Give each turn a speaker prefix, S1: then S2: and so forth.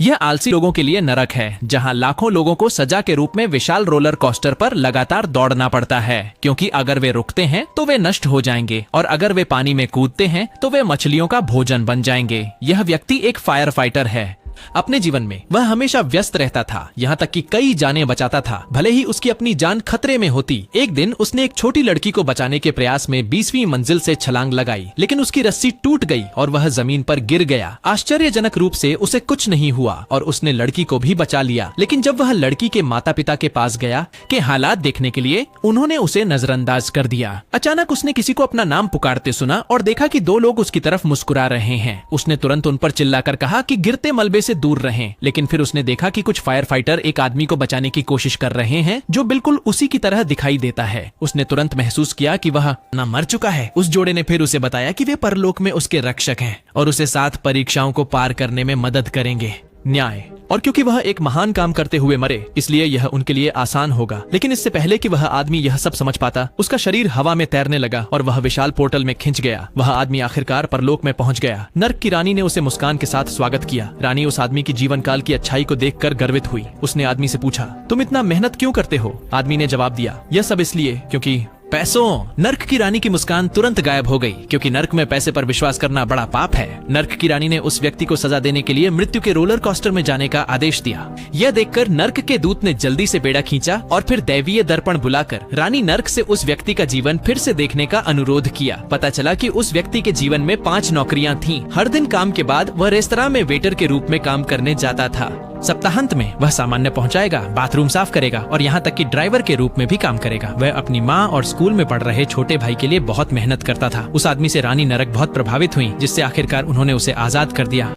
S1: यह आलसी लोगों के लिए नरक है, जहां लाखों लोगों को सजा के रूप में विशाल रोलर कोस्टर पर लगातार दौड़ना पड़ता है, क्योंकि अगर वे रुकते हैं तो वे नष्ट हो जाएंगे और अगर वे पानी में कूदते हैं तो वे मछलियों का भोजन बन जाएंगे। यह व्यक्ति एक फायर फाइटर है। अपने जीवन में वह हमेशा व्यस्त रहता था, यहाँ तक कि कई जानें बचाता था, भले ही उसकी अपनी जान खतरे में होती। एक दिन उसने एक छोटी लड़की को बचाने के प्रयास में 20वीं मंजिल से छलांग लगाई, लेकिन उसकी रस्सी टूट गई और वह जमीन पर गिर गया। आश्चर्यजनक रूप से उसे कुछ नहीं हुआ और उसने लड़की को भी बचा लिया। लेकिन जब वह लड़की के माता पिता के पास गया के हालात देखने के लिए, उन्होंने उसे नजरअंदाज कर दिया। अचानक उसने किसी को अपना नाम पुकारते सुना और देखा कि 2 लोग उसकी तरफ मुस्कुरा रहे हैं। उसने तुरंत उन पर चिल्लाकर कहा कि गिरते मलबे से दूर रहें। लेकिन फिर उसने देखा कि कुछ फायर फाइटर एक आदमी को बचाने की कोशिश कर रहे हैं जो बिल्कुल उसी की तरह दिखाई देता है। उसने तुरंत महसूस किया कि वह न मर चुका है। उस जोड़े ने फिर उसे बताया कि वे परलोक में उसके रक्षक हैं और उसे 7 परीक्षाओं को पार करने में मदद करेंगे। न्याय। और क्योंकि वह एक महान काम करते हुए मरे, इसलिए यह उनके लिए आसान होगा। लेकिन इससे पहले कि वह आदमी यह सब समझ पाता, उसका शरीर हवा में तैरने लगा और वह विशाल पोर्टल में खिंच गया। वह आदमी आखिरकार परलोक में पहुंच गया। नर्क की रानी ने उसे मुस्कान के साथ स्वागत किया। रानी उस आदमी की जीवन काल की अच्छाई को देखकर गर्वित हुई। उसने आदमी से पूछा, तुम इतना मेहनत क्यों करते हो? आदमी ने जवाब दिया, यह सब इसलिए क्योंकि पैसों। नर्क की रानी की मुस्कान तुरंत गायब हो गई, क्योंकि नर्क में पैसे पर विश्वास करना बड़ा पाप है। नर्क की रानी ने उस व्यक्ति को सजा देने के लिए मृत्यु के रोलर कोस्टर में जाने का आदेश दिया। यह देखकर नर्क के दूत ने जल्दी से बेड़ा खींचा और फिर दैवीय दर्पण बुलाकर रानी नर्क से उस व्यक्ति का जीवन फिर से देखने का अनुरोध किया। पता चला कि उस व्यक्ति के जीवन में 5 नौकरियां थीं। हर दिन काम के बाद वह रेस्तरां में वेटर के रूप में काम करने जाता था। सप्ताहांत में वह सामान्य पहुंचाएगा, बाथरूम साफ करेगा और यहाँ तक कि ड्राइवर के रूप में भी काम करेगा। वह अपनी माँ और स्कूल में पढ़ रहे छोटे भाई के लिए बहुत मेहनत करता था। उस आदमी से रानी नरक बहुत प्रभावित हुई, जिससे आखिरकार उन्होंने उसे आजाद कर दिया।